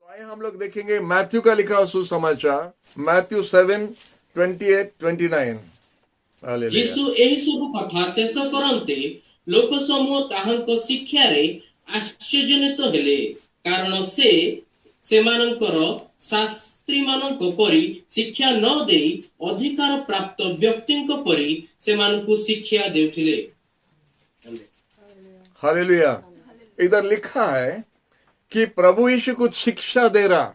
आइए हम लोग देखेंगे मैथ्यू का लिखा हुआ सुसमाचार, मैथ्यू 7:28-29। हालेलुया। ଯୀଶୁ ଏହି ସବୁ କଥା ଶେଷ କରନ୍ତେ ଲୋକ ସମୂହ ତାହାଙ୍କ ଶିକ୍ଷାରେ ଆଶ୍ଚର୍ଯ୍ୟାନ୍ୱିତ ହେଲେ, କାରଣ ସେ ସେମାନଙ୍କର ଶାସ୍ତ୍ରୀମାନଙ୍କ ପରି ଶିକ୍ଷା ନ ଦେଇ ଅଧିକାର ପ୍ରାପ୍ତ ବ୍ୟକ୍ତିଙ୍କ ପରି ସେମାନଙ୍କୁ ଶିକ୍ଷା ଦେଉଥିଲେ। हालेलुया। इधर लिखा है कि प्रभु यीशु कुछ शिक्षा दे रहा,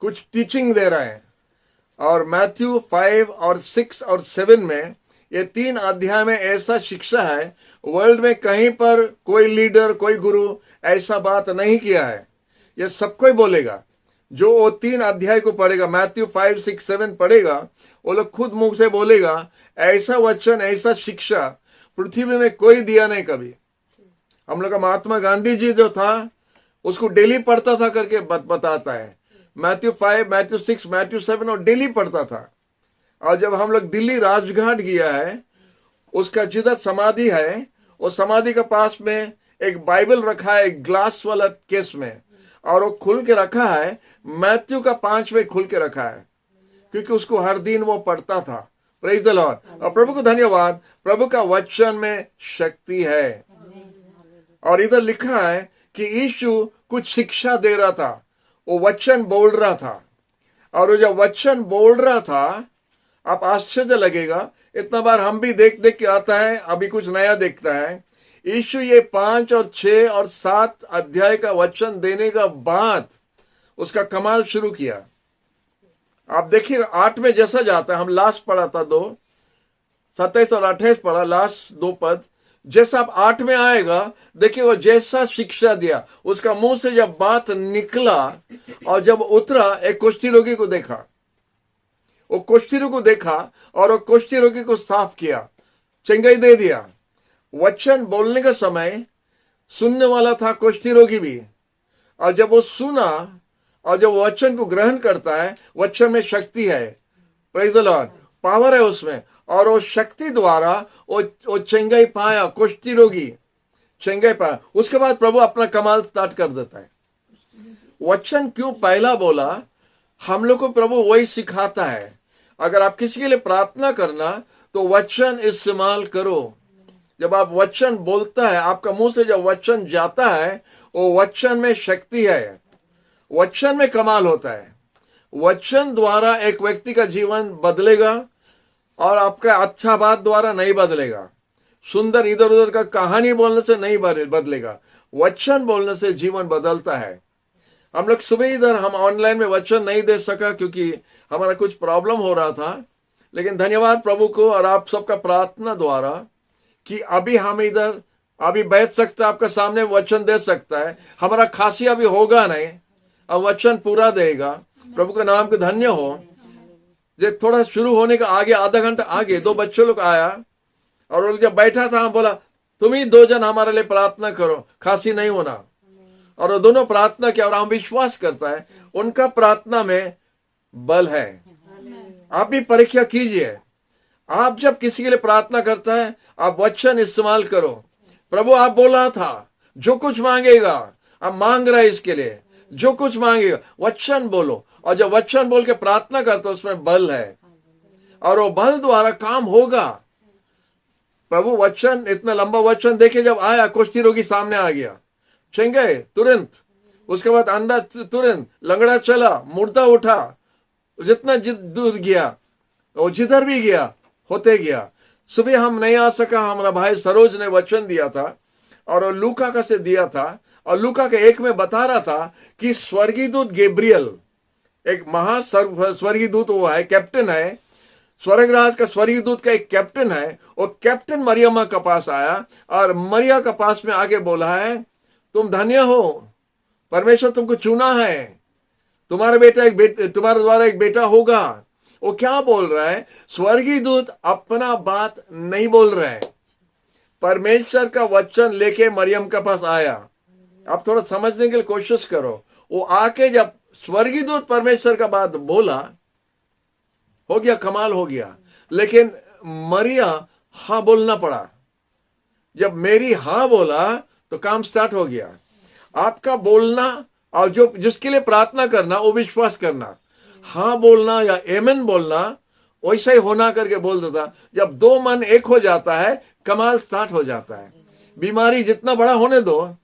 कुछ टीचिंग दे रहा है। और मैथ्यू 5 और 6 और 7 में ये 3 अध्याय में ऐसा शिक्षा है, वर्ल्ड में कहीं पर कोई लीडर, कोई गुरु ऐसा बात नहीं किया है। ये सबको ही बोलेगा जो वो 3 अध्याय को पढ़ेगा, मैथ्यू 5, 6, 7 पढ़ेगा, वो लोग खुद मुंह से बोलेगा ऐसा वचन, ऐसा शिक्षा पृथ्वी में कोई दिया नहीं कभी। हम लोग का महात्मा गांधी जी जो था उसको डेली पढ़ता था करके बताता है। मैथ्यू 5, मैथ्यू 6, मैथ्यू 7 और डेली पढ़ता था। और जब हम लोग दिल्ली राजघाट गया है, उसका जिधर समाधि है, उस समाधि के पास में एक बाइबल रखा है, एक ग्लास वाला केस में, और वो खुल के रखा है। मैथ्यू का 5वें खुल के रखा है, क्योंकि उसको हर दिन वो पढ़ता था। Praise the Lord. और प्रभु को धन्यवाद, प्रभु का वचन में शक्ति है। और इधर लिखा है कि यीशु कुछ शिक्षा दे रहा था, वो वचन बोल रहा था। और वो जब वचन बोल रहा था, आप आश्चर्य लगेगा, इतना बार हम भी देख देख के आता है, अभी कुछ नया देखता है। यीशु ये 5 और 6 और 7 अध्याय का वचन देने का बाद उसका कमाल शुरू किया। आप देखिए 8 में जैसा जाता है, हम लास्ट पढ़ा था 2, 27 और 28 पढ़ा, लास्ट 2 पद। जैसा आप 8 में आएगा, देखिए वो जैसा शिक्षा दिया, उसका मुंह से जब बात निकला और जब उतरा, एक कुष्ठी रोगी को देखा, वो कुष्ठी रोगी को देखा और वो कुष्ठी रोगी को साफ किया, चंगाई दे दिया। वचन बोलने का समय सुनने वाला था कुष्ठी रोगी भी, और जब वो सुना और जब वचन को ग्रहण करता है, वचन में शक्ति है, प्रेज द लॉर्ड, पावर है उसमें, और वो शक्ति द्वारा वो चंगाई पाया, कुष्ठी रोगी चंगाई पाया। उसके बाद प्रभु अपना कमाल स्टार्ट कर देता है। वचन क्यों पहला बोला, हम लोग को प्रभु वही सिखाता है। अगर आप किसी के लिए प्रार्थना करना तो वचन इस्तेमाल करो। जब आप वचन बोलता है, आपका मुंह से जब वचन जाता है, वो वचन में शक्ति है, वचन में कमाल होता है। वचन द्वारा एक व्यक्ति का जीवन बदलेगा, और आपका अच्छा बात द्वारा नहीं बदलेगा। सुंदर इधर उधर का कहानी बोलने से नहीं बदलेगा, वचन बोलने से जीवन बदलता है। हम लोग सुबह इधर हम ऑनलाइन में वचन नहीं दे सका क्योंकि हमारा कुछ प्रॉब्लम हो रहा था, लेकिन धन्यवाद प्रभु को और आप सबका प्रार्थना द्वारा कि अभी हम इधर अभी बैठ सकता है, आपका सामने वचन दे सकता है। हमारा खांसी अभी होगा नहीं, अब वचन पूरा देगा। प्रभु का नाम के धन्य हो। जो थोड़ा शुरू होने का आगे आधा घंटा आगे 2 बच्चे लोग आया, और वो जब बैठा था, हम बोला तुम ही 2 जन हमारे लिए प्रार्थना करो, खांसी नहीं होना। और वो दोनों प्रार्थना किया, और हम विश्वास करता है उनका प्रार्थना में बल है। आप भी परीक्षा कीजिए। आप जब किसी के लिए प्रार्थना करता है, आप वचन इस्तेमाल करो। प्रभु आप बोला था जो कुछ मांगेगा, आप मांग रहे इसके लिए, जो कुछ मांगेगा वचन बोलो, और जब वचन बोल के प्रार्थना करते उसमें बल है, और वो बल द्वारा काम होगा। प्रभु वचन, इतना लंबा वचन देखे जब आया, कुष्ठी रोगी सामने आ गया, चंगे तुरंत। उसके बाद अंधा तुरंत, लंगड़ा चला, मुर्दा उठा, जितना दूर गया वो जिधर भी गया होते गया। सुबह हम नहीं आ सका, हमारा भाई सरोज ने वचन दिया था, और वो लूका का से दिया था, और लूका के 1 में बता रहा था कि स्वर्गीय दूत गैब्रियल, एक महा स्वर्गीय दूत, वो है कैप्टन है, स्वर्गराज का स्वर्गीय दूत का एक कैप्टन है। वो कैप्टन मरियमा के पास आया, और मरिया के पास में आके बोला है तुम धन्य हो, परमेश्वर तुमको चुना है, तुम्हारा तुम्हारे द्वारा एक बेटा होगा। वो क्या बोल रहा है, स्वर्गीय दूत अपना बात नहीं बोल रहा है, परमेश्वर का वचन लेके मरियम के पास आया। आप थोड़ा समझने के लिए कोशिश करो। वो आके जब स्वर्गीय दूत परमेश्वर का बात बोला, हो गया, कमाल हो गया। लेकिन मरिया हाँ बोलना पड़ा। जब मेरी हाँ बोला तो काम स्टार्ट हो गया। आपका बोलना और जो जिसके लिए प्रार्थना करना वो विश्वास करना, हाँ बोलना या एमेन बोलना, वैसा ही होना करके बोल देता। जब दो मन एक हो जाता है, कमाल स्टार्ट हो जाता है। बीमारी जितना बड़ा होने दो,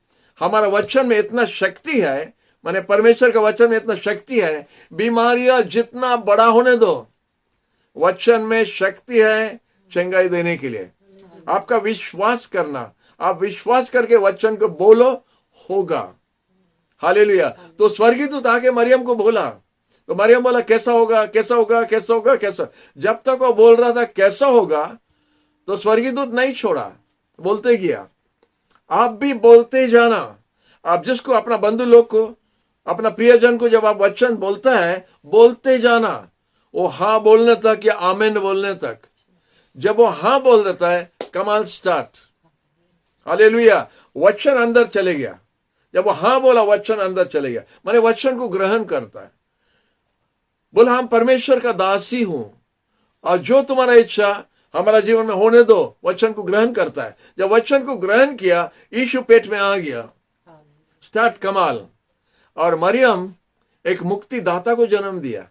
हमारा वचन में इतना शक्ति है, माने परमेश्वर का वचन में इतना शक्ति है। बीमारियां जितना बड़ा होने दो, वचन में शक्ति है चंगाई देने के लिए। आपका विश्वास करना, आप विश्वास करके वचन को बोलो, होगा। हालेलुया। तो स्वर्गीय दूत आके मरियम को बोला, तो मरियम बोला कैसा होगा, कैसा होगा, कैसा होगा, कैसा। जब तक वो बोल रहा था कैसा होगा, तो स्वर्गीय दूत नहीं छोड़ा, बोलते गया। आप भी बोलते जाना। आप जिसको, अपना बंधु लोग को, अपना प्रियजन को जब आप वचन बोलता है, बोलते जाना। वो हाँ बोलने तक या आमेन बोलने तक। जब वो हाँ बोल देता है, कमाल स्टार्ट। हालेलुया। वचन अंदर चले गया। जब वो हाँ बोला, वचन अंदर चले गया, माने वचन को ग्रहण करता है। बोला हम परमेश्वर का दासी हूं, और जो तुम्हारा इच्छा हमारा जीवन में होने दो। वचन को ग्रहण करता है। जब वचन को ग्रहण किया, यीशु पेट में आ गया। स्टार्ट कमाल। और मरियम एक मुक्तिदाता को जन्म दिया।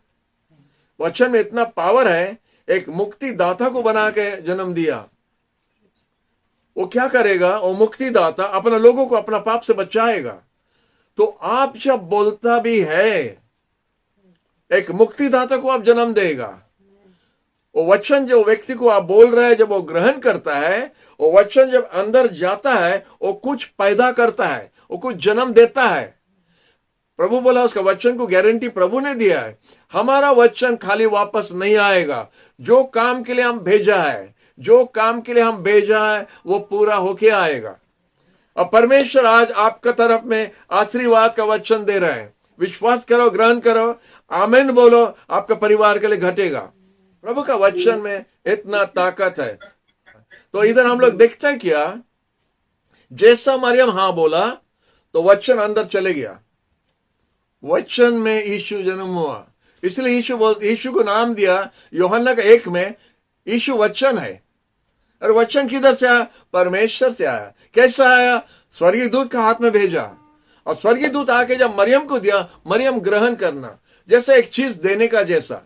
वचन में इतना पावर है, एक मुक्तिदाता को बना के जन्म दिया। वो क्या करेगा? वो मुक्तिदाता अपना लोगों को अपना पाप से बचाएगा। तो आप जब बोलता भी है, एक मुक्तिदाता को आप जन्म देगा। वो वचन जो व्यक्ति को आप बोल रहे हैं, जब वो ग्रहण करता है, वो वचन जब अंदर जाता है, वो कुछ पैदा करता है, वो कुछ जन्म देता है। प्रभु बोला, उसका वचन को गारंटी प्रभु ने दिया है। हमारा वचन खाली वापस नहीं आएगा। जो काम के लिए हम भेजा है, जो काम के लिए हम भेजा है, वो पूरा होके आएगा। और परमेश्वर आज आपका तरफ में आशीर्वाद का वचन दे रहे हैं। विश्वास करो, ग्रहण करो, आमेन बोलो, आपका परिवार के लिए घटेगा। प्रभु का वचन में इतना ताकत है। तो इधर हम लोग देखते हैं क्या, जैसा मरियम हाँ बोला, तो वचन अंदर चले गया। वचन में यीशु जन्म हुआ। इसलिए यीशु को नाम दिया यूहन्ना का 1 में, यीशु वचन है। और वचन किधर से आया? परमेश्वर से आया। कैसा आया? स्वर्गीय दूत का हाथ में भेजा। और स्वर्गीय दूत आके जब मरियम को दिया, मरियम ग्रहण करना, जैसे एक चीज देने का जैसा।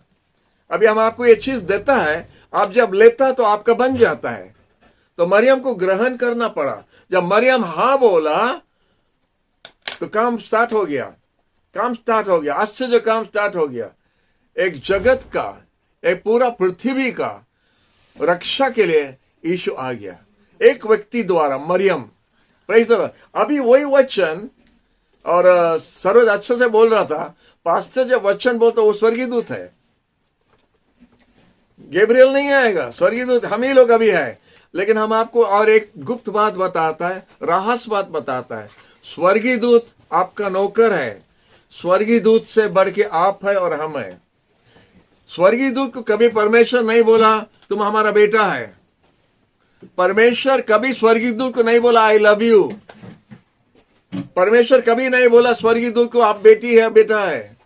अभी हम आपको ये चीज देता है, आप जब लेता तो आपका बन जाता है। तो मरियम को ग्रहण करना पड़ा। जब मरियम हाँ बोला, तो काम स्टार्ट हो गया। काम स्टार्ट हो गया, आश्चर्य काम स्टार्ट हो गया। एक जगत का, एक पूरा पृथ्वी का रक्षा के लिए यीशु आ गया, एक व्यक्ति द्वारा, मरियम। Praise the Lord. अभी वही वचन, और सरोज अच्छे से बोल रहा था, पास्टर जब वचन बोलता वो स्वर्गीय दूत है, गैब्रियल नहीं आएगा, स्वर्गीय दूत हम ही लोग अभी है। लेकिन हम आपको और एक गुप्त बात बताता है, रहस्य बात बताता है। स्वर्गीय दूत आपका नौकर है। स्वर्गीय दूत से बढ़ के आप है और हम है। स्वर्गीय दूत को कभी परमेश्वर नहीं बोला तुम हमारा बेटा है। परमेश्वर कभी स्वर्गीय दूत को नहीं बोला आई लव यू। परमेश्वर कभी नहीं बोला स्वर्गीय दूत को आप बेटी है, बेटा है।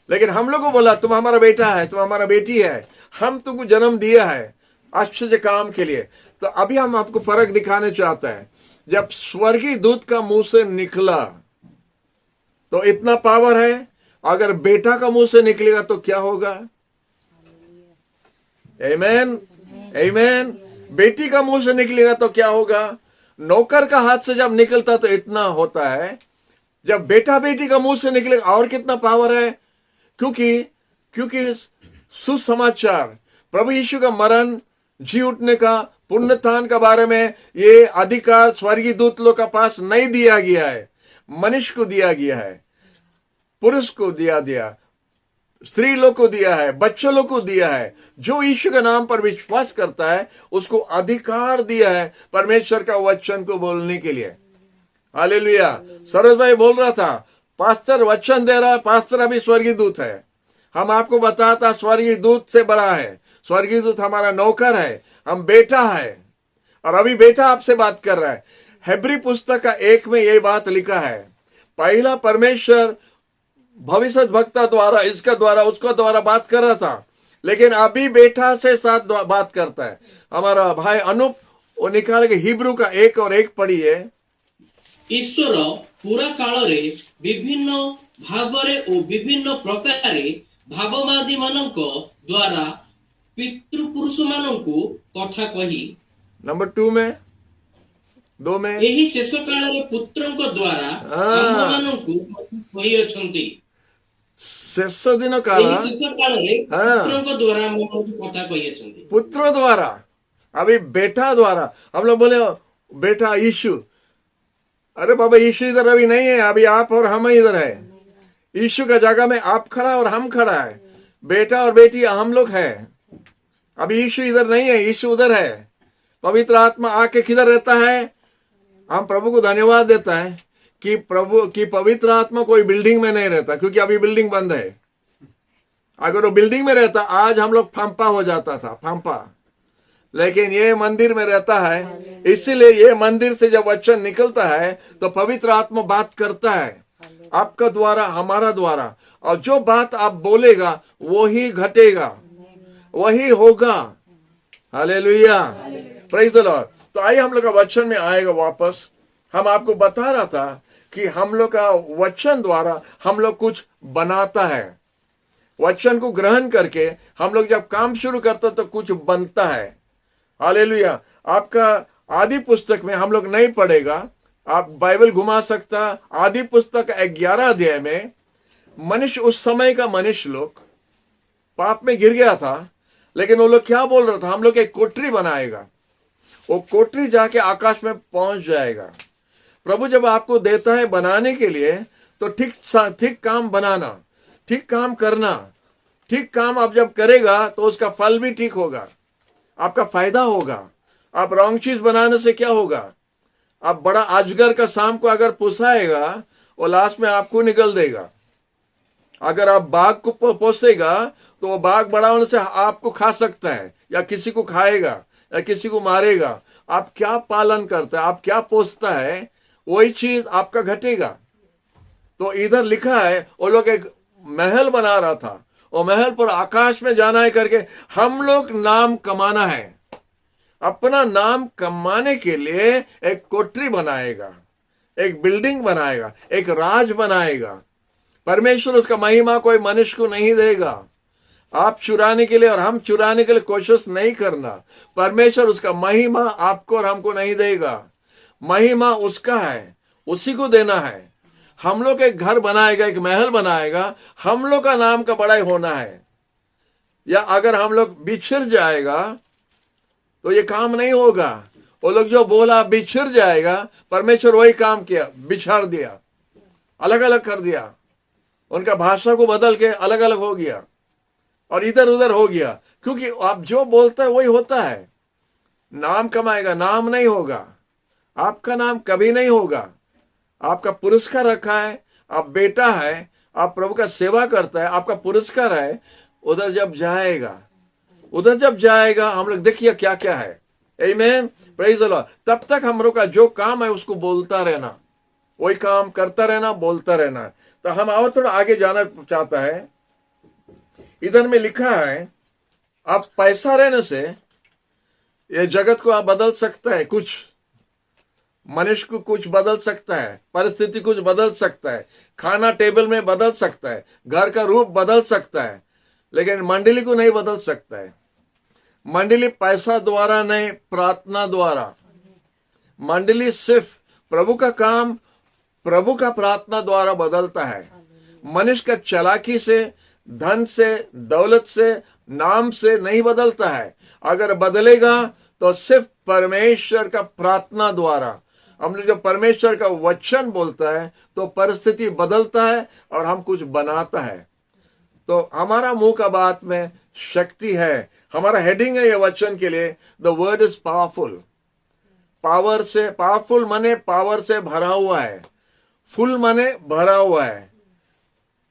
लेकिन हम लोग को बोला तुम हमारा बेटा है, तुम हमारा बेटी है, हम तुमको जन्म दिया है आश्चर्य काम के लिए। तो अभी हम आपको फर्क दिखाने चाहते हैं। जब स्वर्गीय दूत का मुंह से निकला तो इतना पावर है। अगर बेटा का मुंह से निकलेगा तो क्या होगा? आमेन, आमेन। बेटी का मुंह से निकलेगा तो क्या होगा? नौकर का हाथ से जब निकलता तो इतना होता है। जब बेटा बेटी का मुंह से निकलेगा और कितना पावर है। क्योंकि सुसमाचार, प्रभु यीशु का मरण, जी उठने का, पुनरुत्थान का बारे में ये अधिकार स्वर्गीय दूत लोग का पास नहीं दिया गया है, मनुष्य को दिया गया है, पुरुष को दिया, स्त्री लोग को दिया है, बच्चों लोग को दिया है। जो यीशु के नाम पर विश्वास करता है उसको अधिकार दिया है परमेश्वर का वचन को बोलने के लिए। हालेलुया। सरोज भाई बोल रहा था पास्टर वचन दे रहा है, पास्टर अभी स्वर्गीय दूत है। हम आपको बताता स्वर्गीय दूत से बड़ा है। स्वर्गीय दूत हमारा नौकर है, हम बेटा है। और अभी बेटा आपसे बात कर रहा है। हेब्री पुस्तक का 1 में यही बात लिखा है। पहला परमेश्वर भविष्य वक्ता द्वारा, इसका द्वारा, उसका द्वारा बात कर रहा था, लेकिन अभी बेटा से साथ बात करता है। हमारा भाई अनूप वो निकाल के हिब्रू का 1 और 1 पढ़िए। ईश्वर पूरा काଳରେ ବିଭିନ୍ନ ଭାବରେ ଓ ବିଭିନ୍ନ ପ୍ରକାରେ ଭାବବାଦୀ ମାନଙ୍କ ଦ୍ୱାରା ପିତୃପୁରୁଷ ମାନଙ୍କୁ କଥା କହି नंबर 2 में, 2 में, ଏହି ଶେଷ କାଳରେ ପୁତ୍ରଙ୍କ ଦ୍ୱାରା ଆମ୍ଭମାନଙ୍କୁ କହିଅଛନ୍ତି। शेष दिन काल ଏହି ଶେଷ କାଳରେ ହଁ। ପୁତ୍ରଙ୍କ ଦ୍ୱାରା ଆମ୍ଭମାନଙ୍କୁ କଥା କହିଅଛନ୍ତି। पुत्र द्वारा, अभी बेटा द्वारा। हम लोग बोले बेटा यीशु, अरे बाबा यीशु इधर अभी नहीं है, अभी आप और हम इधर है। यीशु का जगह में आप खड़ा और हम खड़ा है, बेटा और बेटी हम लोग है। अभी यीशु इधर नहीं है, यीशु उधर है। पवित्र आत्मा आके किधर रहता है? हम प्रभु को धन्यवाद देता है कि प्रभु की पवित्र आत्मा कोई बिल्डिंग में नहीं रहता, क्योंकि अभी बिल्डिंग बंद है। अगर वो बिल्डिंग में रहता आज हम लोग फांपा हो जाता था, फांपा। लेकिन ये मंदिर में रहता है, इसीलिए ये मंदिर से जब वचन निकलता है तो पवित्र आत्मा बात करता है आपका द्वारा, हमारा द्वारा, और जो बात आप बोलेगा वही घटेगा, वही होगा। Hallelujah, praise the Lord. तो आइए हम लोग का वचन में आएगा वापस। हम आपको बता रहा था कि हम लोग का वचन द्वारा हम लोग कुछ बनाता है। वचन को ग्रहण करके हम लोग जब काम शुरू करते तो कुछ बनता है। हालेलुया। आपका आदि पुस्तक में हम लोग नहीं पढ़ेगा, आप बाइबल घुमा सकता। आदि पुस्तक 11 अध्याय में मनुष्य, उस समय का मनुष्य लोग पाप में गिर गया था, लेकिन वो लोग क्या बोल रहा था? हम लोग एक कोठरी बनाएगा, वो कोठरी जाके आकाश में पहुंच जाएगा। प्रभु जब आपको देता है बनाने के लिए तो ठीक काम बनाना, ठीक काम करना। ठीक काम आप जब करेगा तो उसका फल भी ठीक होगा, आपका फायदा होगा। आप रॉन्ग चीज बनाने से क्या होगा? आप बड़ा अजगर का शाम को अगर पुसाएगा वो लास्ट में आपको निगल देगा। अगर आप बाघ को पोसेगा तो वो बाघ बड़ा होने से आपको खा सकता है, या किसी को खाएगा, या किसी को मारेगा। आप क्या पालन करता है, आप क्या पोसता है, वही चीज आपका घटेगा। तो इधर लिखा है वो लोग एक महल बना रहा था, और महल पर आकाश में जाना है करके हम लोग नाम कमाना है। अपना नाम कमाने के लिए एक कोठरी बनाएगा, एक बिल्डिंग बनाएगा, एक राज बनाएगा। परमेश्वर उसका महिमा कोई मनुष्य को नहीं देगा। आप चुराने के लिए और हम चुराने के लिए कोशिश नहीं करना। परमेश्वर उसका महिमा आपको और हमको नहीं देगा। महिमा उसका है, उसी को देना है। हम लोग एक घर बनाएगा, एक महल बनाएगा, हम लोग का नाम का बड़ाई होना है। या अगर हम लोग बिछड़ जाएगा तो ये काम नहीं होगा। वो लोग जो बोला बिछड़ जाएगा, परमेश्वर वही काम किया, बिछाड़ दिया, अलग अलग कर दिया। उनका भाषा को बदल के अलग अलग हो गया और इधर उधर हो गया, क्योंकि आप जो बोलते हैं वही होता है। नाम कमाएगा, नाम नहीं होगा, आपका नाम कभी नहीं होगा। आपका पुरस्कार रखा है, आप बेटा है, आप प्रभु का सेवा करता है, आपका पुरस्कार है। उधर जब जाएगा हम लोग देखिए क्या क्या है। आमीन, प्रेज द लॉर्ड। तब तक हम लोग का जो काम है उसको बोलता रहना, वही काम करता रहना, बोलता रहना। तो हम और थोड़ा आगे जाना चाहता है। इधर में लिखा है आप पैसा रहने से ये जगत को आप बदल सकता है, कुछ मनुष्य को कुछ बदल सकता है, परिस्थिति कुछ बदल सकता है, खाना टेबल में बदल सकता है, घर का रूप बदल सकता है, लेकिन मंडली को नहीं बदल सकता है। मंडली पैसा द्वारा नहीं, प्रार्थना द्वारा। मंडली सिर्फ प्रभु का काम, प्रभु का प्रार्थना द्वारा बदलता है। मनुष्य का चालाकी से, धन से, दौलत से, नाम से नहीं बदलता है। अगर बदलेगा तो सिर्फ परमेश्वर का प्रार्थना द्वारा। हम लोग जब परमेश्वर का वचन बोलता है तो परिस्थिति बदलता है और हम कुछ बनाता है। तो हमारा मुंह का बात में शक्ति है। हमारा हेडिंग है ये वचन के लिए, the word is powerful. Power से, पावरफुल माने पावर से भरा हुआ है, फुल माने भरा हुआ है,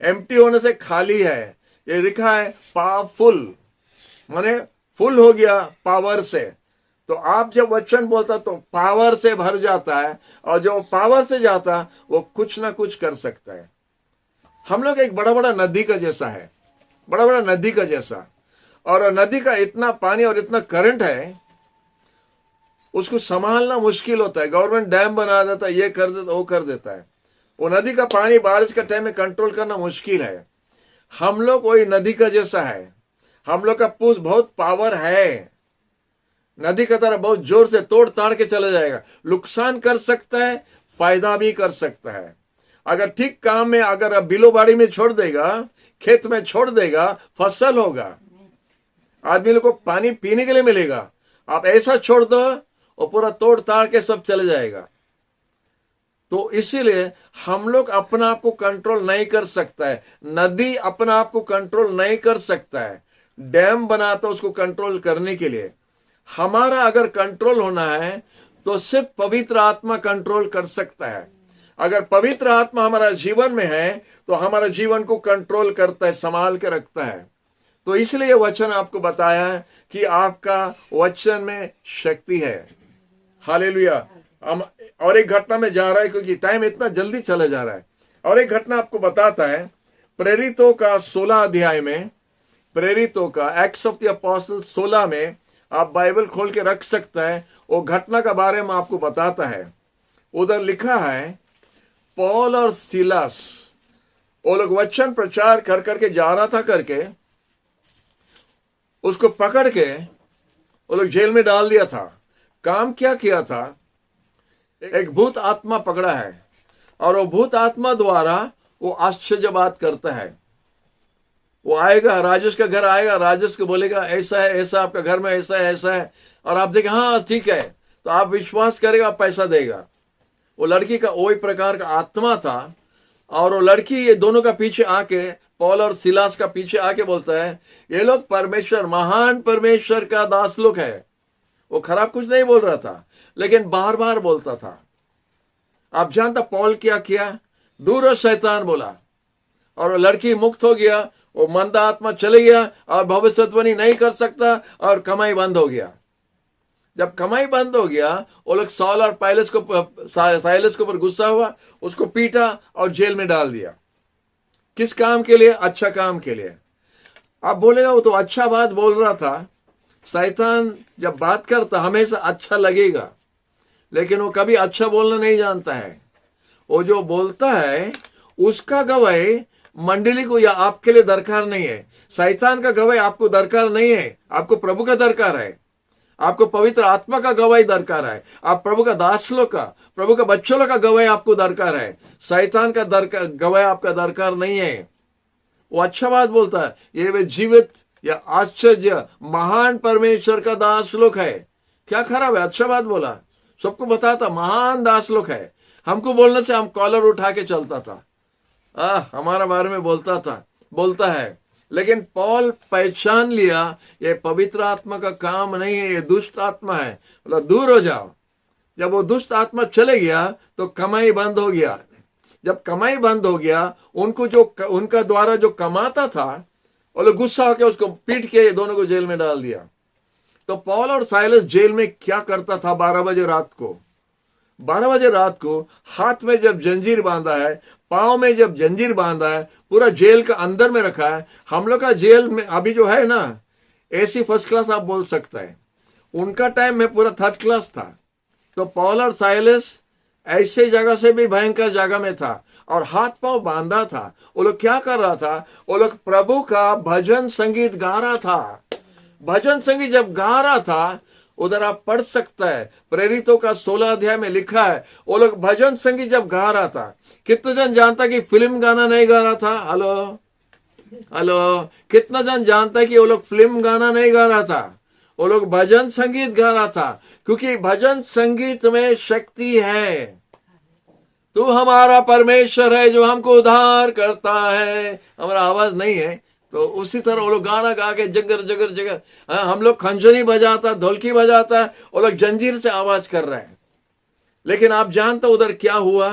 एम्प्टी होने से खाली है। ये लिखा है पावरफुल माने फुल हो गया पावर से। तो आप जब वचन बोलता तो पावर से भर जाता है, और जो पावर से जाता वो कुछ ना कुछ कर सकता है। हम लोग एक बड़ा बड़ा नदी का जैसा है, बड़ा बड़ा नदी का जैसा, और नदी का इतना पानी और इतना करंट है, उसको संभालना मुश्किल होता है। गवर्नमेंट डैम बना देता है, ये कर देता, वो कर देता है। वो नदी का पानी बारिश का टाइम में कंट्रोल करना मुश्किल है। हम लोग वही नदी का जैसा है। हम लोग का पुश बहुत पावर है, नदी का तरह बहुत जोर से तोड़ ताड़ के चले जाएगा, नुकसान कर सकता है, फायदा भी कर सकता है। अगर ठीक काम में अगर बिलो बाड़ी में छोड़ देगा, खेत में छोड़ देगा, फसल होगा, आदमी लोग को पानी पीने के लिए मिलेगा। आप ऐसा छोड़ दो और पूरा तोड़ ताड़ के सब चले जाएगा। तो इसीलिए हम लोग अपना आप को कंट्रोल नहीं कर सकता है, नदी अपना आप को कंट्रोल नहीं कर सकता है। डैम बनाता उसको कंट्रोल करने के लिए। हमारा अगर कंट्रोल होना है तो सिर्फ पवित्र आत्मा कंट्रोल कर सकता है। अगर पवित्र आत्मा हमारा जीवन में है तो हमारा जीवन को कंट्रोल करता है, संभाल के रखता है। तो इसलिए वचन आपको बताया है कि आपका वचन में शक्ति है। हालेलुया। हम और एक घटना में जा रहा है क्योंकि टाइम इतना जल्दी चला जा रहा है। और एक घटना आपको बताता है प्रेरितों का 16 अध्याय में, प्रेरितों का एक्ट्स ऑफ द अपोस्टल 16 में आप बाइबल खोल के रख सकता है। वो घटना का बारे में आपको बताता है। उधर लिखा है पौल और सिलास वो लोग वचन प्रचार कर करके जा रहा था करके उसको पकड़ के वो लोग जेल में डाल दिया था। काम क्या किया था, एक भूत आत्मा पकड़ा है और वो भूत आत्मा द्वारा वो आश्चर्य बात करता है। वो आएगा, राजेश का घर आएगा, राजेश को बोलेगा ऐसा है ऐसा, आपका घर में ऐसा है ऐसा है, और आप देखें हाँ ठीक है, तो आप विश्वास करेगा, आप पैसा देगा। वो लड़की का वही प्रकार का आत्मा था और वो लड़की ये दोनों का पीछे आके, पौल और सिलास का पीछे आके बोलता है ये लोग परमेश्वर, महान परमेश्वर का दास लोग है। वो खराब कुछ नहीं बोल रहा था लेकिन बार बार बोलता था। आप जानता पौल क्या किया, दूर शैतान बोला और वो लड़की मुक्त हो गया। वो मंदा आत्मा चले गया और भविष्यवाणी नहीं कर सकता और कमाई बंद हो गया। जब कमाई बंद हो गया वो लोग सॉल और साइलस के ऊपर गुस्सा हुआ, उसको पीटा और जेल में डाल दिया। किस काम के लिए, अच्छा काम के लिए। आप बोलेगा वो तो अच्छा बात बोल रहा था। शैतान जब बात करता हमेशा अच्छा लगेगा लेकिन वो कभी अच्छा बोलना नहीं जानता है। वो जो बोलता है उसका गवाही मंडली को या आपके लिए दरकार नहीं है। शैतान का गवाही आपको दरकार नहीं है, आपको प्रभु का दरकार है। आपको पवित्र आत्मा का गवाही दरकार है। आप प्रभु का दास लोग का, प्रभु का बच्चों लोग का गवाही आपको दरकार है। शैतान का गवाही आपका दरकार नहीं है। वो अच्छा बात बोलता है, ये वे जीवित या आश्चर्य महान परमेश्वर का दास लोग है। क्या खराब है, अच्छा बात बोला, सबको बताता महान दास लोग है। हमको बोलने से हम कॉलर उठा के चलता था, हमारा बारे में बोलता है। लेकिन पौल पहचान लिया ये पवित्र आत्मा का काम नहीं है, ये दुष्ट आत्मा है, मतलब दूर हो जाओ। जब वो दुष्ट आत्मा चले गया तो कमाई बंद हो गया। जब कमाई बंद हो गया, उनको जो उनका द्वारा जो कमाता था वो लोग गुस्सा होकर उसको पीट के दोनों को जेल में डाल दिया। तो पौल और साइलस जेल में क्या करता था, 12 बजे रात को हाथ में जब जंजीर बांधा है, पांव में जब जंजीर बांधा है, पूरा जेल का अंदर में रखा है। हम लोग का जेल में अभी जो है ना, एसी फर्स्ट क्लास आप बोल सकता है, उनका टाइम में पूरा थर्ड क्लास था। तो पौल और साइलस ऐसे जगह से भी भयंकर जगह में था और हाथ पांव बांधा था। वो लोग क्या कर रहा था, वो लोग प्रभु का भजन संगीत गा रहा था। भजन संगीत जब गा रहा था, उधर आप पढ़ सकता है, प्रेरितों का 16 अध्याय में लिखा है, वो लोग भजन संगीत जब गा रहा था। कितना जन जानता कि फिल्म गाना नहीं गा रहा था? हेलो, कितना जन जानता है कि वो लोग फिल्म गाना नहीं गा रहा था, वो लोग भजन संगीत गा रहा था। क्योंकि भजन संगीत में शक्ति है। तू हमारा परमेश्वर है जो हमको उद्धार करता है। हमारा आवाज नहीं है तो उसी तरह वो लोग गाना गा के जगर जगर जगर, हम लोग खंजनी बजाता, ढोलकी बजाता है, वो लोग जंजीर से आवाज कर रहे हैं। लेकिन आप जानते उधर क्या हुआ,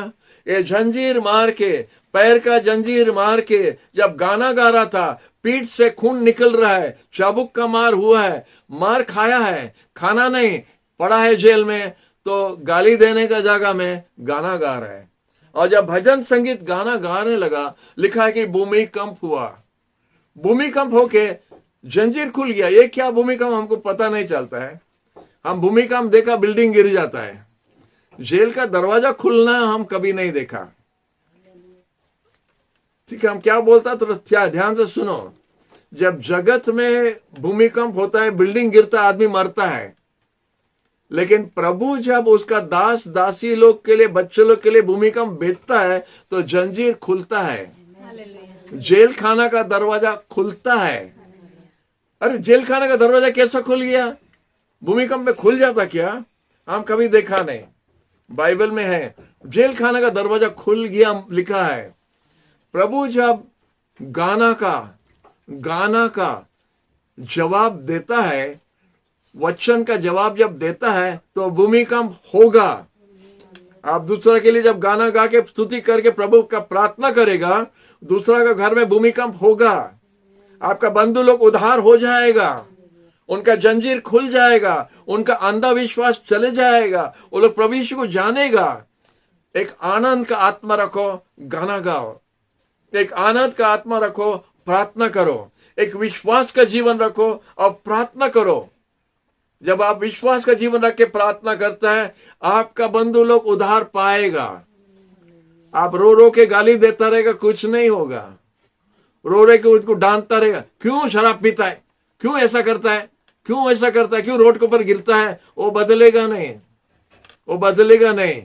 ये जंजीर मार के, पैर का जंजीर मार के जब गाना गा रहा था, पीठ से खून निकल रहा है, चाबुक का मार हुआ है, मार खाया है, खाना नहीं, पड़ा है जेल में, तो गाली देने का जगह में गाना गा रहा है। और जब भजन संगीत गाना गाने लगा, लिखा है कि भूमिकंप हुआ। भूमिकंप होके जंजीर खुल गया। ये क्या भूमिकंप हमको पता नहीं चलता है। हम भूमिकंप देखा बिल्डिंग गिर जाता है, जेल का दरवाजा खुलना हम कभी नहीं देखा। ठीक है, हम क्या बोलता तो क्या ध्यान से सुनो। जब जगत में भूमिकंप होता है, बिल्डिंग गिरता है, आदमी मरता है, लेकिन प्रभु जब उसका दास दासी लोग के लिए, बच्चे लोग के लिए भूमिकंप भेजता है तो जंजीर खुलता है, जेल खाना का दरवाजा खुलता है। अरे जेल खाना का दरवाजा कैसा खुल गया? भूमिकंप में खुल जाता क्या? हम कभी देखा नहीं, बाइबल में है जेल खाना का दरवाजा खुल गया लिखा है। प्रभु जब गाना का जवाब देता है, वचन का जवाब जब देता है तो भूमिकंप होगा। आप दूसरा के लिए जब गाना गा के स्तुति करके प्रभु का प्रार्थना करेगा, दूसरा का घर में भूमिकंप होगा। आपका बंधु लोग उद्धार हो जाएगा, उनका जंजीर खुल जाएगा, उनका अंधविश्वास चले जाएगा, वो लोग प्रभु यीशु को जानेगा। एक आनंद का आत्मा रखो, गाना गाओ। एक आनंद का आत्मा रखो, प्रार्थना करो। एक विश्वास का जीवन रखो और प्रार्थना करो। जब आप विश्वास का जीवन रख के प्रार्थना करता है, आपका बंधु लोग उद्धार पाएगा। आप रो रो के गाली देता रहेगा, कुछ नहीं होगा। रो रो के उनको डांटता रहेगा, क्यों शराब पीता है, क्यों ऐसा करता है, क्यों ऐसा करता है, क्यों रोड के ऊपर गिरता है, वो बदलेगा नहीं, वो बदलेगा नहीं।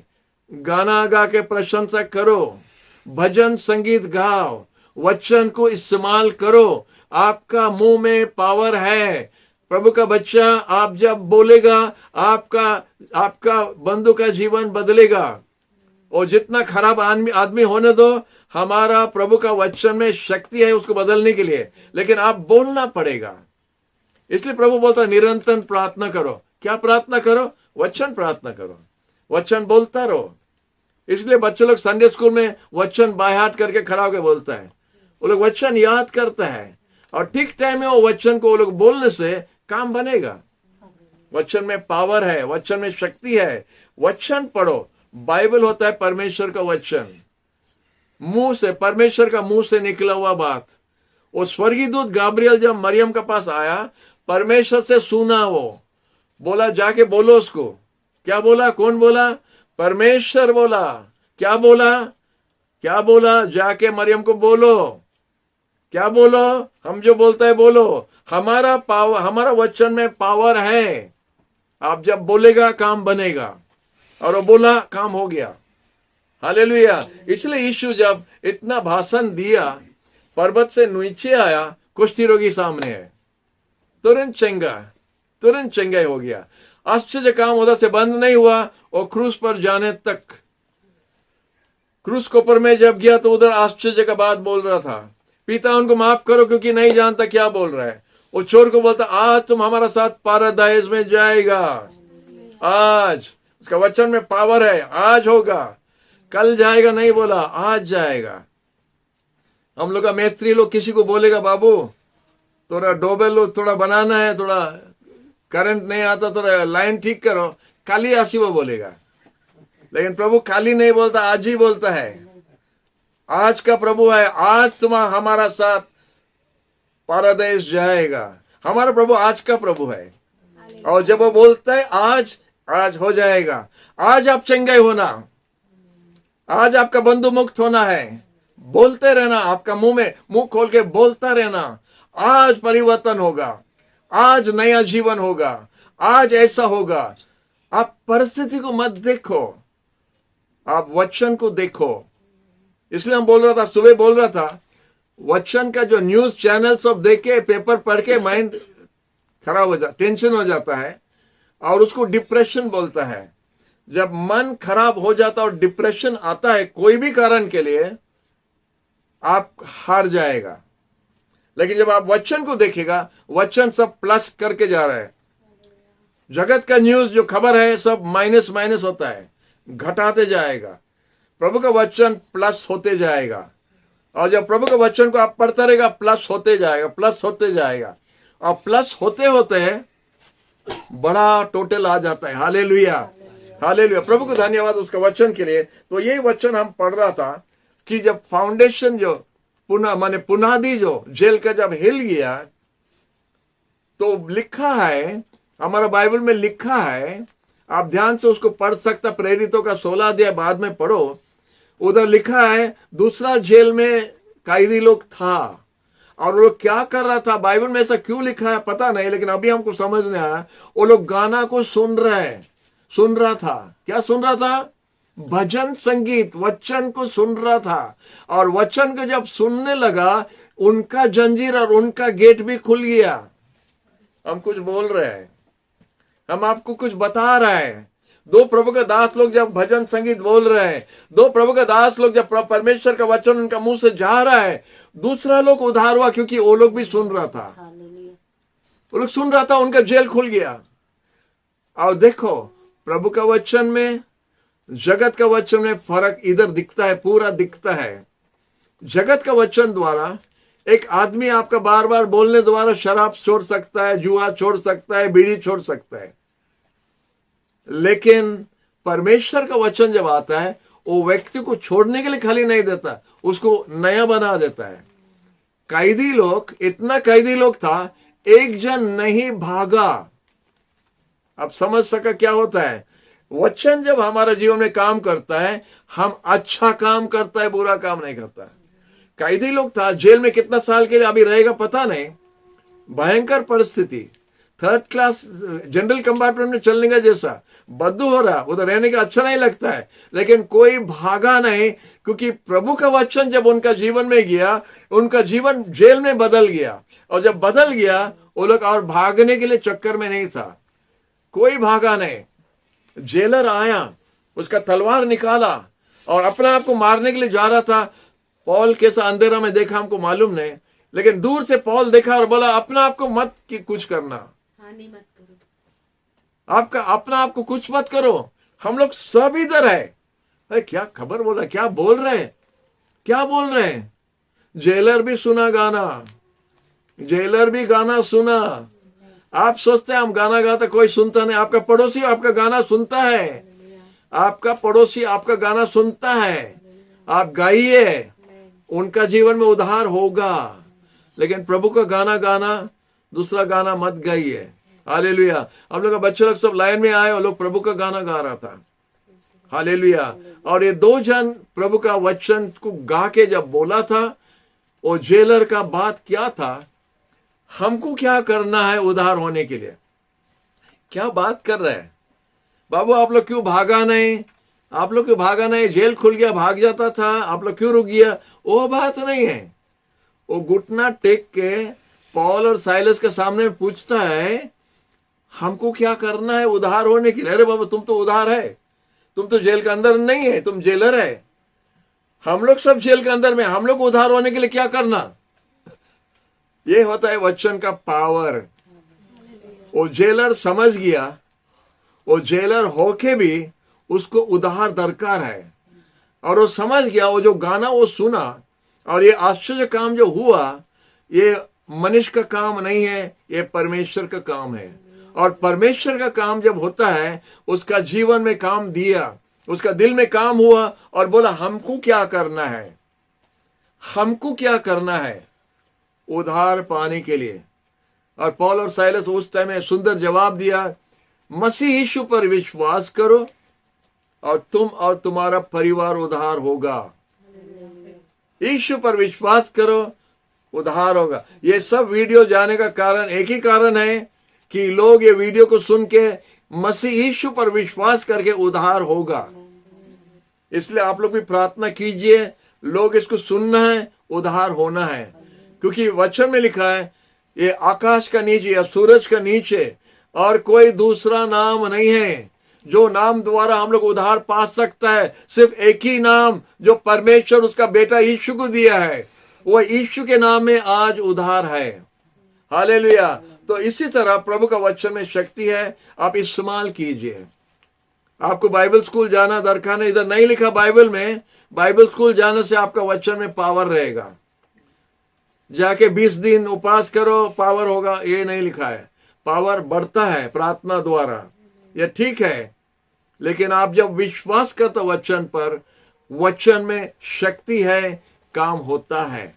गाना गा के प्रशंसा करो, भजन संगीत गाओ, वचन को इस्तेमाल करो। आपका मुंह में पावर है। प्रभु का बच्चा आप जब बोलेगा, आपका बंधु का जीवन बदलेगा। और जितना खराब आदमी होने दो, हमारा प्रभु का वचन में शक्ति है उसको बदलने के लिए, लेकिन आप बोलना पड़ेगा। इसलिए प्रभु बोलता है निरंतर प्रार्थना करो। क्या प्रार्थना करो? वचन प्रार्थना करो, वचन बोलता रहो। इसलिए बच्चे लोग संडे स्कूल में वचन बाय हार्ट करके खड़ा होकर बोलता है, वो लोग वचन याद करता है और ठीक टाइम में वो वचन को वो लोग बोलने से काम बनेगा। वचन में पावर है, वचन में शक्ति है। वचन पढ़ो। बाइबल होता है परमेश्वर का वचन, मुंह से, परमेश्वर का मुंह से निकला हुआ बात। वो स्वर्गीय दूत गाब्रियल जब मरियम के पास आया, परमेश्वर से सुना, वो बोला जाके बोलो उसको। क्या बोला? कौन बोला? परमेश्वर बोला। क्या बोला? क्या बोला? जाके मरियम को बोलो। क्या बोलो? हम जो बोलता है बोलो। हमारा वचन में पावर है। आप जब बोलेगा काम बनेगा, और वो बोला, काम हो गया। हालेलुया। इसलिए यीशु जब इतना भाषण दिया, पर्वत से नीचे आया, कुष्ठी रोगी सामने है, तुरंत चंगाई हो गया। आश्चर्य काम उधर से बंद नहीं हुआ, और क्रूस पर जाने तक, क्रूस के ऊपर में जब गया तो उधर आश्चर्य का बात बोल रहा था, पिता उनको माफ करो क्योंकि नहीं जानता क्या बोल रहा है। वो चोर को बोलता, आज तुम हमारा साथ पारादाइस में जाएगा। आज उसका वचन में पावर है, आज होगा, कल जाएगा नहीं बोला, आज जाएगा। हम लोग का मिस्त्री लोग किसी को बोलेगा, बाबू थोड़ा डोबेल थोड़ा बनाना है, थोड़ा करंट नहीं आता, थोड़ा लाइन ठीक करो, कल ही आसी वो बोलेगा। लेकिन प्रभु काली नहीं बोलता, आज ही बोलता है। आज का प्रभु है, आज तुम हमारा साथ पारादीस जाएगा। हमारा प्रभु आज का प्रभु है, और जब वो बोलता है आज हो जाएगा। आज आप चंगाई होना, आज आपका बंधु मुक्त होना है। बोलते रहना, आपका मुंह खोल के बोलता रहना, आज परिवर्तन होगा, आज नया जीवन होगा, आज ऐसा होगा। आप परिस्थिति को मत देखो, आप वचन को देखो। इसलिए हम बोल रहा था, सुबह बोल रहा था, वचन का जो न्यूज चैनल सब देख के, पेपर पढ़ के माइंड खराब हो जाता, टेंशन हो जाता है, और उसको डिप्रेशन बोलता है। जब मन खराब हो जाता और डिप्रेशन आता है कोई भी कारण के लिए, आप हार जाएगा। लेकिन जब आप वचन को देखेगा, वचन सब प्लस करके जा रहा है। जगत का न्यूज जो खबर है सब माइनस होता है, घटाते जाएगा। प्रभु का वचन प्लस होते जाएगा, और जब प्रभु के वचन को आप पढ़ते रहेगा, प्लस होते जाएगा, और प्लस होते होते बड़ा टोटल आ जाता है। Hallelujah, hallelujah. प्रभु को धन्यवाद उसका वचन के लिए। तो यही वचन हम पढ़ रहा था कि जब फाउंडेशन जो पुनादी जो जेल का जब हिल गया, तो लिखा है, हमारा बाइबल में लिखा है, आप ध्यान से उसको पढ़ सकता, प्रेरितों का 16 अध्याय बाद में पढ़ो। उधर लिखा है, दूसरा जेल में कैदी लोग था, और वो लोग क्या कर रहा था, बाइबल में ऐसा क्यों लिखा है पता नहीं, लेकिन अभी हमको समझ में आया। वो लोग गाना को सुन रहा था। क्या सुन रहा था? भजन संगीत, वचन को सुन रहा था। और वचन को जब सुनने लगा, उनका जंजीर और उनका गेट भी खुल गया। हम कुछ बोल रहे हैं, हम आपको कुछ बता रहे हैं। दो प्रभु के दास लोग जब भजन संगीत बोल रहे हैं, दो प्रभु के दास लोग जब परमेश्वर का वचन उनका मुंह से जा रहा है, दूसरा लोग उधार हुआ, क्योंकि वो लोग भी सुन रहा था। वो लोग सुन रहा था, उनका जेल खुल गया। और देखो, प्रभु का वचन में, जगत का वचन में फर्क इधर दिखता है, पूरा दिखता है। जगत का वचन द्वारा एक आदमी आपका बार बार बोलने द्वारा शराब छोड़ सकता है, जुआ छोड़ सकता है, बीड़ी छोड़ सकता है। लेकिन परमेश्वर का वचन जब आता है, वो व्यक्ति को छोड़ने के लिए खाली नहीं देता, उसको नया बना देता है। कैदी लोग, इतना कैदी लोग था, एक जन नहीं भागा। आप समझ सका क्या होता है? वचन जब हमारा जीवन में काम करता है, हम अच्छा काम करता है, बुरा काम नहीं करता है। कैदी लोग था, जेल में कितना साल के लिए अभी रहेगा पता नहीं, भयंकर परिस्थिति, थर्ड क्लास जनरल कंपार्टमेंट में चलने का जैसा, बदबू हो रहा, उधर रहने का अच्छा नहीं लगता है। लेकिन कोई भागा नहीं, क्योंकि प्रभु का वचन जब उनका जीवन में गया, उनका जीवन जेल में बदल गया। और जब बदल गया, वो लोग और भागने के लिए चक्कर में नहीं था, कोई भागा नहीं। जेलर आया, उसका तलवार निकाला और अपने आप को मारने के लिए जा रहा था। पौल कैसा अंधेरा में देखा हमको मालूम नहीं, लेकिन दूर से पौल देखा और बोला, अपना आप को मत कुछ करना, हानि मत करो, आपका अपना आप को कुछ मत करो, हम लोग सब इधर है। अरे क्या खबर बोला, क्या बोल रहे हैं? जेलर भी सुना गाना, जेलर भी गाना सुना। आप सोचते हैं हम गाना गाते, कोई सुनता नहीं। आपका पड़ोसी आपका गाना सुनता है, आपका पड़ोसी आपका गाना सुनता है। आप गाइए, उनका जीवन में उद्धार होगा। लेकिन प्रभु का गाना गाना, दूसरा गाना मत गाइए। हालेलुया। हम लोग का बच्चे लोग सब लाइन में आए और लोग प्रभु का गाना गा रहा था। हालेलुया। और ये दो जन प्रभु का वचन को गा के जब बोला था, वो जेलर का बात क्या था, हमको क्या करना है उद्धार होने के लिए? क्या बात कर रहे हैं बाबू? आप लोग क्यों भागा नहीं? आप लोग क्यों भागा नहीं? जेल खुल गया, भाग जाता था, आप लोग क्यों रुक गया? वो बात नहीं है। वो घुटना टेक के पौल और साइलस के सामने पूछता है, हमको क्या करना है उद्धार होने के लिए? अरे बाबा, तुम तो उद्धार है, तुम तो जेल के अंदर नहीं है, तुम जेलर है। हम लोग सब जेल के अंदर में, हम लोग उद्धार होने के लिए क्या करना? ये होता है वचन का पावर। वो जेलर समझ गया, वो जेलर होके भी उसको उद्धार दरकार है। और वो समझ गया, वो जो गाना वो सुना, और ये आश्चर्य काम जो हुआ, ये मनुष्य का काम नहीं है, ये परमेश्वर का काम है। और परमेश्वर का काम जब होता है, उसका जीवन में काम दिया, उसका दिल में काम हुआ, और बोला हमको क्या करना है, हमको क्या करना है उद्धार पाने के लिए। और पौल और साइलस उस टाइम में सुंदर जवाब दिया, मसीह यीशु पर विश्वास करो और तुम और तुम्हारा परिवार उद्धार होगा। यीशु पर विश्वास करो, उद्धार होगा। ये सब वीडियो जाने का कारण एक ही कारण है कि लोग ये वीडियो को सुन के मसीह यीशु पर विश्वास करके उद्धार होगा। इसलिए आप लोग भी प्रार्थना कीजिए, लोग इसको सुनना है, उद्धार होना है। क्योंकि वचन में लिखा है, ये आकाश का नीचे या सूरज का नीचे और कोई दूसरा नाम नहीं है जो नाम द्वारा हम लोग उद्धार पा सकता है। सिर्फ एक ही नाम जो परमेश्वर उसका बेटा यीशु को दिया है, वो यीशु के नाम में आज उद्धार है। हालेलुया। तो इसी तरह प्रभु का वचन में शक्ति है, आप इस्तेमाल कीजिए। आपको बाइबल स्कूल जाना दरकार नहीं, इधर नहीं लिखा बाइबल में, बाइबल स्कूल जाने से आपका वचन में पावर रहेगा। जाके 20 दिन उपवास करो पावर होगा, ये नहीं लिखा है। पावर बढ़ता है प्रार्थना द्वारा, ये ठीक है। लेकिन आप जब विश्वास करते वचन पर, वचन में शक्ति है, काम होता है।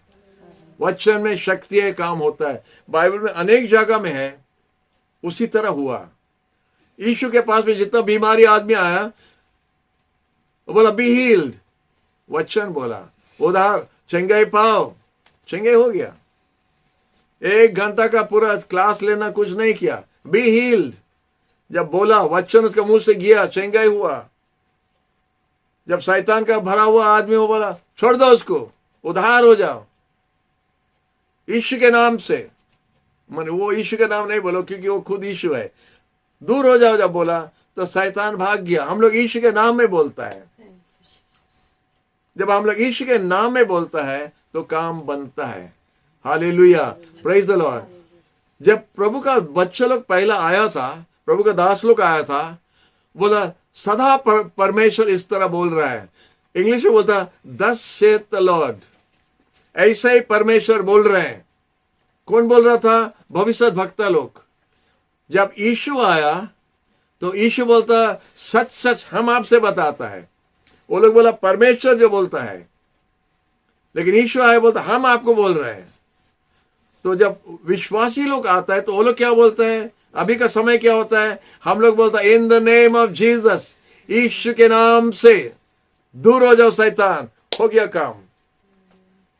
वचन में शक्ति है, काम होता है। बाइबल में अनेक जगह में है, उसी तरह हुआ। यीशु के पास में जितना बीमारी आदमी आया, बोला बी हील्ड, वचन बोला, उद्धार, चंगाई पाओ, चंगे हो गया। 1 घंटा का पूरा क्लास लेना कुछ नहीं किया, बी हील्ड। जब बोला वचन उसके मुंह से गया, चंगाई हुआ। जब शैतान का भरा हुआ आदमी हो बोला छोड़ दो उसको, उधार हो जाओ यीशु के नाम से। मैंने वो यीशु का नाम नहीं बोलो क्योंकि वो खुद यीशु है। दूर हो जाओ जब बोला तो शैतान भाग गया। हम लोग यीशु के नाम में बोलता है। जब हम लोग यीशु के नाम में बोलता है तो काम बनता है। Hallelujah, praise the Lord. जब प्रभु का बच्चा लोग पहला आया था, प्रभु का दास लोग आया था, बोला सदा परमेश्वर इस तरह बोल रहा है। इंग्लिश में बोलता thus saith the लॉर्ड। ऐसा ही परमेश्वर बोल रहे हैं। कौन बोल रहा था? भविष्य वक्ता लोग। जब यीशु आया तो यीशु बोलता सच सच हम आपसे बताता है। वो लोग बोला परमेश्वर जो बोलता है, लेकिन यीशु आया बोलता हम आपको बोल रहे हैं। तो जब विश्वासी लोग आता है तो वो लोग क्या बोलते हैं? अभी का समय क्या होता है? हम लोग बोलता है in the name of Jesus, यीशु के नाम से दूर हो जाओ शैतान, हो गया काम।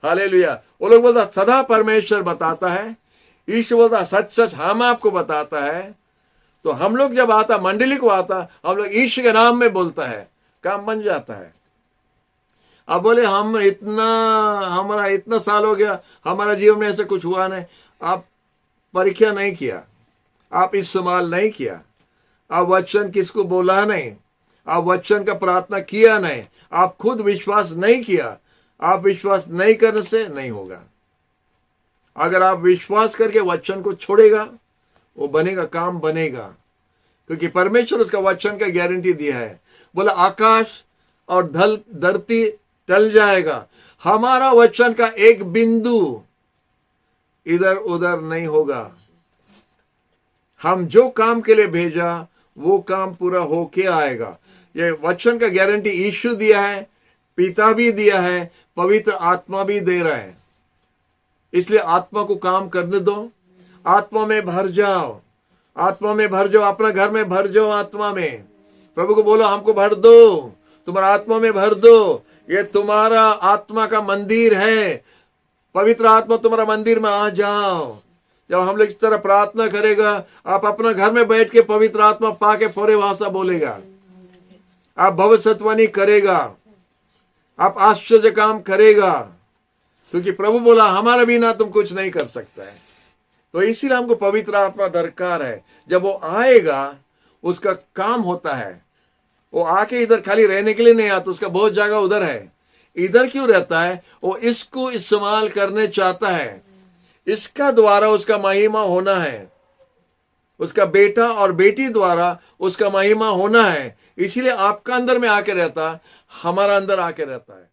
हालेलुया। वो लोग बोलता सदा परमेश्वर बताता है, यीशु बोलता सच सच हम आपको बताता है। तो हम लोग जब आता, मंडली को आता, हम लोग यीशु के नाम में बोलता है, काम बन जाता है। अब बोले हमारा इतना साल हो गया, हमारा जीवन में ऐसा कुछ हुआ नहीं। आप परीक्षा नहीं किया, आप इस्तेमाल नहीं किया, आप वचन किसको बोला नहीं, आप वचन का प्रार्थना किया नहीं, आप खुद विश्वास नहीं किया। आप विश्वास नहीं करने से नहीं होगा। अगर आप विश्वास करके वचन को छोड़ेगा, वो बनेगा, काम बनेगा, क्योंकि परमेश्वर उसका वचन का गारंटी दिया है। बोला आकाश और धरती टल जाएगा, हमारा वचन का एक बिंदु इधर उधर नहीं होगा। हम जो काम के लिए भेजा वो काम पूरा होके आएगा। ये वचन का गारंटी यीशु दिया है, पिता भी दिया है, पवित्र आत्मा भी दे रहा है। इसलिए आत्मा को काम करने दो, आत्मा में भर जाओ, आत्मा में भर जाओ, अपना घर में भर जाओ आत्मा में। प्रभु को बोलो हमको भर दो, तुम्हारा आत्मा में भर दो। ये तुम्हारा आत्मा का मंदिर है, पवित्र आत्मा तुम्हारा मंदिर में आ जाओ। जब हम लोग इस तरह प्रार्थना करेगा, आप अपना घर में बैठ के पवित्र आत्मा पाके पूरे भाषा बोलेगा, आप भविष्यवाणी करेगा, आप आश्चर्य काम करेगा, क्योंकि प्रभु बोला हमारे बिना तुम कुछ नहीं कर सकता है। तो इसीलिए हमको पवित्र आत्मा दरकार है। जब वो आएगा उसका काम होता है। वो आके इधर खाली रहने के लिए नहीं आता, उसका बहुत जगह उधर है। इधर क्यों रहता है? वो इसको इस्तेमाल करने चाहता है, इसका द्वारा उसका महिमा होना है, उसका बेटा और बेटी द्वारा उसका महिमा होना है। इसीलिए आपका अंदर में आके रहता, हमारा अंदर आके रहता है।